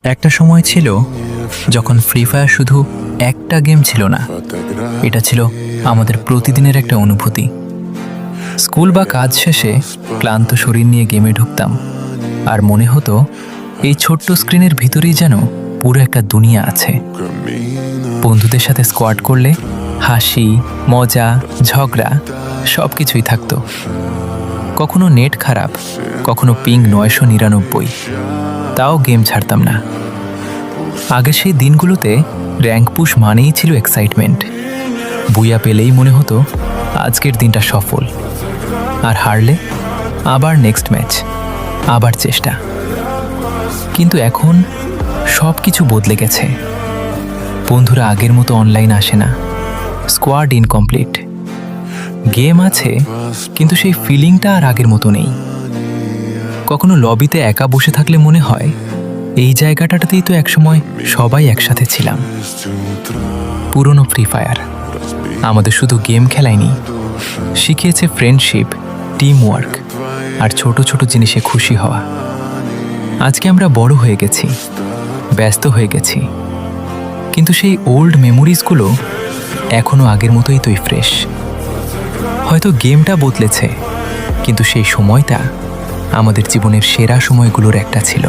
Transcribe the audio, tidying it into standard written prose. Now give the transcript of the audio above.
একটা সময় ছিল যখন ফ্রি ফায়ার শুধু একটা গেম ছিল না, এটা ছিল আমাদের প্রতিদিনের একটা অনুভূতি। স্কুল বা কাজ শেষে ক্লান্ত শরীর নিয়ে গেমে ঢুকতাম, আর মনে হতো এই ছোট্ট স্ক্রিনের ভিতরেই যেন পুরো একটা দুনিয়া আছে। বন্ধুদের সাথে স্কোয়াড করলে হাসি, মজা, ঝগড়া সব কিছুই থাকতো। কখনো নেট খারাপ, কখনো পিং 999, তাও গেম ছাড়তাম না। আগে সেই দিনগুলোতে র্যাঙ্ক পুশ মানেই ছিল এক্সাইটমেন্ট। বুয়া পেলেই মনে হতো আজকের দিনটা সফল, আর হারলে আবার নেক্সট ম্যাচ, আবার চেষ্টা। কিন্তু এখন সব কিছু বদলে গেছে। বন্ধুরা আগের মতো অনলাইন আসে না, স্কোয়াড ইনকমপ্লিট। গেম আছে কিন্তু সেই ফিলিংটা আর আগের মতো নেই। কখনো লবিতে একা বসে থাকলে মনে হয় এই জায়গাটাতেই তো একসময় সবাই একসাথে ছিলাম। পুরনো ফ্রি ফায়ার আমাদের শুধু গেম খেলায়নি, শিখিয়েছে ফ্রেন্ডশিপ, টিম ওয়ার্ক আর ছোট ছোট জিনিসে খুশি হওয়া। আজকে আমরা বড় হয়ে গেছি, ব্যস্ত হয়ে গেছি, কিন্তু সেই ওল্ড মেমোরিজগুলো এখনো আগের মতোই তোই ফ্রেশ। হয়তো গেমটা বদলেছে, কিন্তু সেই সময়টা আমাদের জীবনের সেরা সময়গুলোর একটা ছিল।